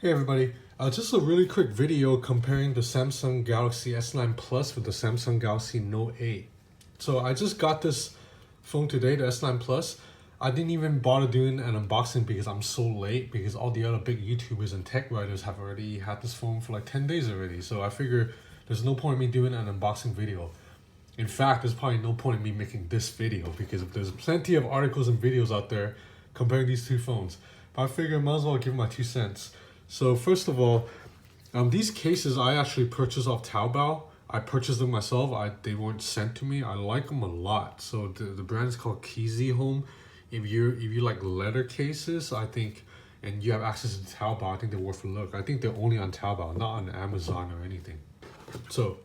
Hey everybody, just a really quick video comparing the Samsung Galaxy S9 Plus with the Samsung Galaxy Note 8. So I just got this phone today, the S9 Plus. I didn't even bother doing an unboxing because I'm so late because all the other big YouTubers and tech writers have already had this phone for like 10 days already. So I figure there's no point in me doing an unboxing video. In fact, there's probably no point in me making this video because there's plenty of articles and videos out there comparing these two phones. But I figure I might as well give my 2 cents. So first of all, these cases I actually purchased off Taobao. I purchased them myself. They weren't sent to me. I like them a lot. So the brand is called Keezy Home. If you like leather cases, I think, and you have access to Taobao, I think they're worth a look. I think they're only on Taobao, not on Amazon or anything. So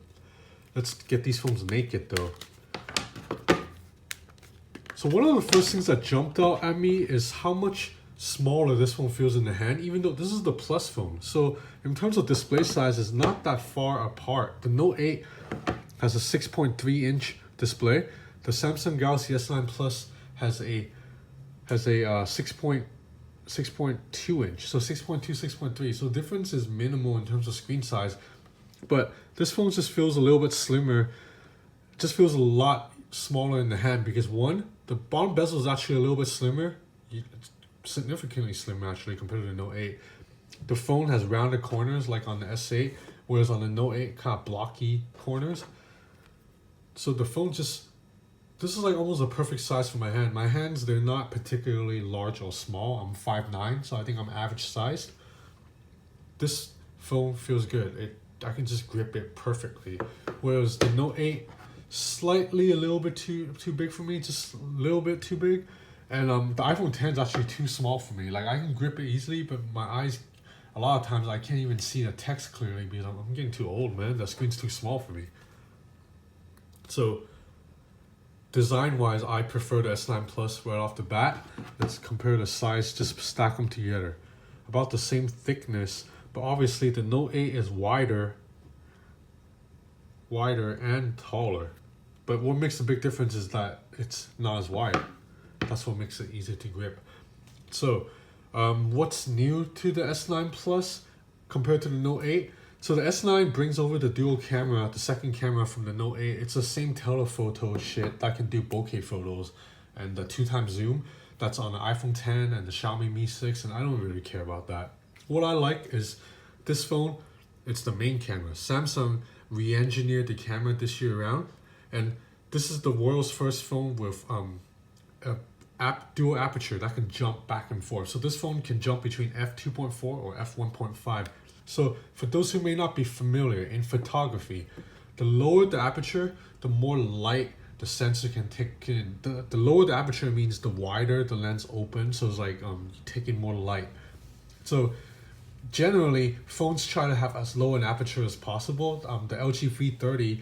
let's get these phones naked though. So one of the first things that jumped out at me is how much smaller this phone feels in the hand, even though this is the Plus phone. So in terms of display size, it's not that far apart. The Note 8 has a 6.3 inch display. The Samsung Galaxy S9 Plus has a 6.2 inch. So 6.2, 6.3. So the difference is minimal in terms of screen size. But this phone just feels a little bit slimmer. Just feels a lot smaller in the hand because one, the bottom bezel is actually a little bit slimmer. It's significantly slimmer actually compared to the Note 8. The phone has rounded corners like on the S8, whereas on the Note 8 kind of blocky corners. So the phone this is like almost a perfect size for my hand. My hands, they're not particularly large or small. I'm 5'9", so I think I'm average sized. This phone feels good. I can just grip it perfectly. Whereas the Note 8, slightly a little bit too big for me, just a little bit too big. And the iPhone 10 is actually too small for me. Like I can grip it easily, but my eyes, a lot of times I can't even see the text clearly because I'm getting too old, man. The screen's too small for me. So design-wise, I prefer the S9 Plus right off the bat. Let's compare the size, just stack them together. About the same thickness, but obviously the Note 8 is wider and taller. But what makes a big difference is that it's not as wide. That's what makes it easier to grip. So, what's new to the S9 Plus compared to the Note 8? So the S9 brings over the dual camera, the second camera from the Note 8. It's the same telephoto shit that can do bokeh photos and the 2x zoom that's on the iPhone 10 and the Xiaomi Mi 6, and I don't really care about that. What I like is this phone, it's the main camera. Samsung re-engineered the camera this year around, and this is the world's first phone with dual aperture that can jump back and forth. So this phone can jump between f2.4 or f1.5. So for those who may not be familiar in photography, the lower the aperture, the more light the sensor can take in. The lower the aperture means the wider the lens opens, so it's like taking more light. So generally, phones try to have as low an aperture as possible. The LG V30,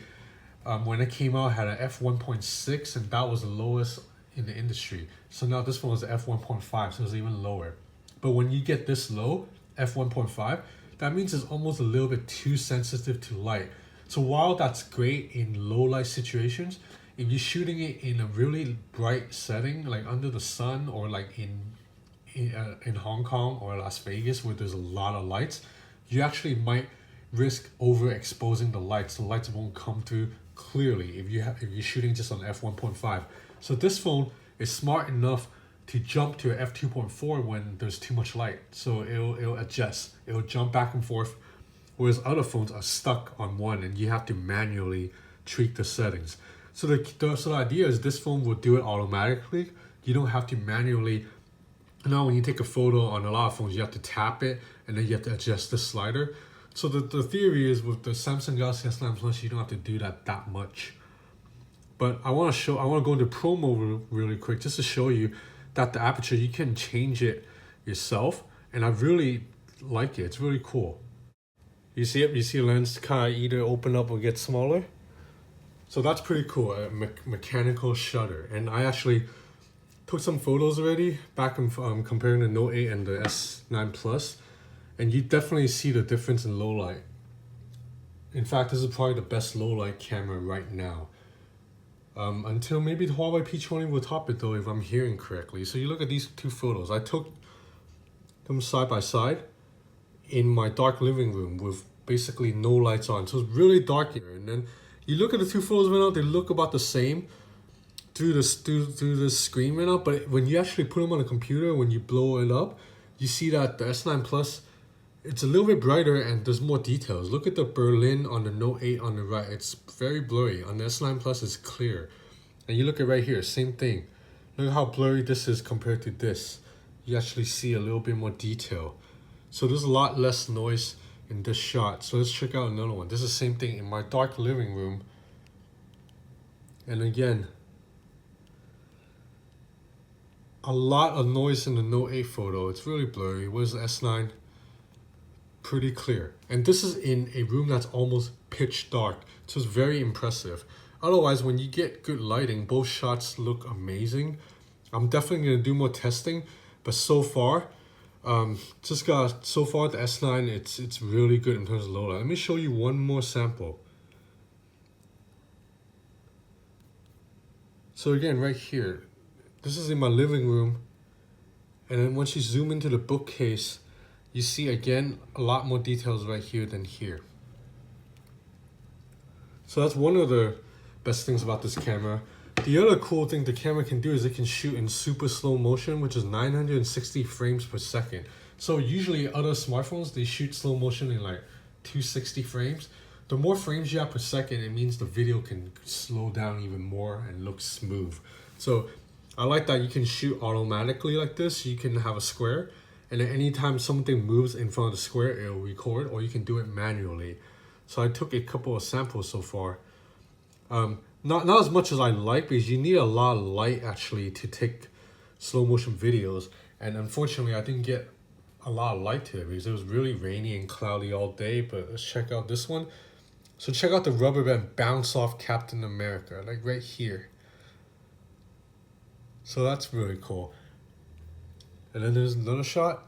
when it came out, had an f1.6, and that was the lowest in the industry. So now this phone is f1.5, so it's even lower. But when you get this low, f1.5, that means it's almost a little bit too sensitive to light. So while that's great in low light situations, if you're shooting it in a really bright setting, like under the sun or like in Hong Kong or Las Vegas where there's a lot of lights, you actually might risk overexposing the lights. The lights won't come through clearly if you're shooting just on f1.5. So this phone is smart enough to jump to f2.4 when there's too much light. So it'll adjust. It'll jump back and forth. Whereas other phones are stuck on one and you have to manually tweak the settings. So the idea is this phone will do it automatically. You don't have to manually. Now when you take a photo on a lot of phones, you have to tap it and then you have to adjust the slider. So the theory is with the Samsung Galaxy S9 Plus, you don't have to do that much. But I want to go into Pro mode really quick just to show you that the aperture, you can change it yourself. And I really like it. It's really cool. You see it? You see the lens kind of either open up or get smaller? So that's pretty cool, a mechanical shutter. And I actually took some photos already back in comparing the Note 8 and the S9 Plus. And you definitely see the difference in low light. In fact, this is probably the best low light camera right now. Until maybe the Huawei P20 will top it though, if I'm hearing correctly. So you look at these two photos. I took them side by side. in my dark living room with basically no lights on. So it's really dark here. And then you look at the two photos right now, they look about the same through the screen right now. But when you actually put them on a computer, when you blow it up, you see that the S9 Plus, it's a little bit brighter and there's more details. Look at the Berlin on the Note 8 on the right. It's very blurry. On the S9 Plus, it's clear. And you look at right here, same thing. Look at how blurry this is compared to this. You actually see a little bit more detail. So there's a lot less noise in this shot. So let's check out another one. This is the same thing in my dark living room. And again, a lot of noise in the Note 8 photo. It's really blurry. Where's the S9? Pretty clear. And this is in a room that's almost pitch dark. So it's very impressive. Otherwise, when you get good lighting, both shots look amazing. I'm definitely going to do more testing. But so far, the S9, it's really good in terms of low light. Let me show you one more sample. So again, right here, this is in my living room. And then once you zoom into the bookcase, you see again a lot more details right here than here. So that's one of the best things about this camera. The other cool thing the camera can do is it can shoot in super slow motion, which is 960 frames per second. So usually other smartphones, they shoot slow motion in like 260 frames. The more frames you have per second, it means the video can slow down even more and look smooth. So I like that you can shoot automatically like this. You can have a square, and then anytime something moves in front of the square, it'll record, or you can do it manually. So I took a couple of samples so far. Not as much as I like, because you need a lot of light actually to take slow motion videos. And unfortunately, I didn't get a lot of light today because it was really rainy and cloudy all day. But let's check out this one. So check out the rubber band bounce off Captain America, like right here. So that's really cool. And then there's another shot.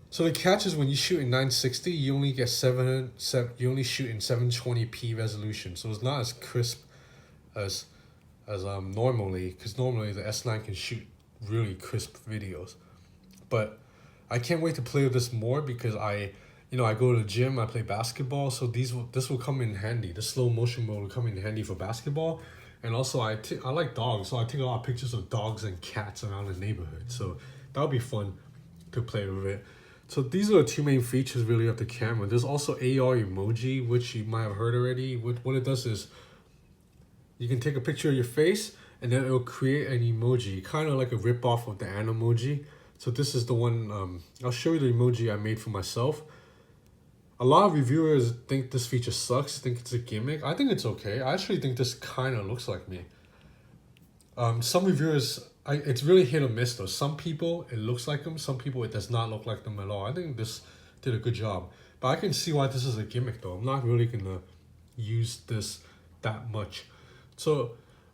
So the catch is when you shoot in 960, you only get you only shoot in 720p resolution. So it's not as crisp as normally, because normally the S9 can shoot really crisp videos. But I can't wait to play with this more because I go to the gym, I play basketball, so this will come in handy. The slow motion mode will come in handy for basketball. And also I like dogs, so I take a lot of pictures of dogs and cats around the neighborhood. So that'll be fun to play with it. So these are the two main features really of the camera. There's also AR emoji, which you might have heard already. What it does is you can take a picture of your face and then it'll create an emoji, kind of like a rip-off of the Animoji. So this is the one, I'll show you the emoji I made for myself. A lot of reviewers think this feature sucks, think it's a gimmick. I think it's okay. I actually think this kind of looks like me. Some reviewers, it's really hit or miss though. Some people, it looks like them. Some people, it does not look like them at all. I think this did a good job. But I can see why this is a gimmick though. I'm not really going to use this that much. So,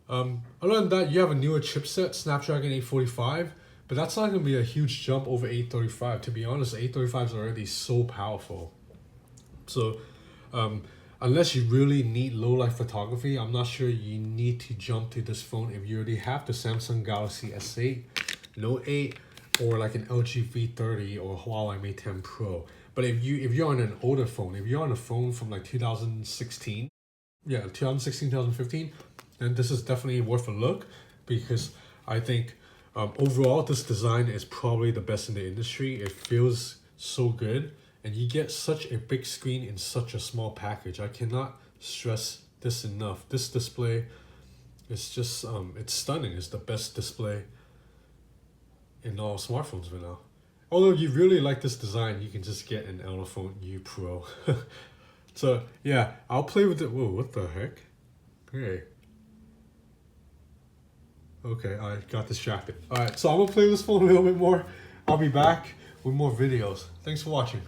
other than that, you have a newer chipset, Snapdragon 845. But that's not going to be a huge jump over 835. To be honest, 835 is already so powerful. So, unless you really need low light photography, I'm not sure you need to jump to this phone if you already have the Samsung Galaxy S8, Note 8, or like an LG V30 or Huawei Mate 10 Pro. But if you're on an older phone, if you're on a phone from like 2016, 2015, then this is definitely worth a look, because I think overall this design is probably the best in the industry. It feels so good. And you get such a big screen in such a small package. I cannot stress this enough. This display is just, it's stunning. It's the best display in all smartphones right now. Although you really like this design, you can just get an Elephone U Pro. So yeah, I'll play with it. Whoa, what the heck? Hey. Okay, I got distracted. Alright, so I'm gonna play with this phone a little bit more. I'll be back with more videos. Thanks for watching.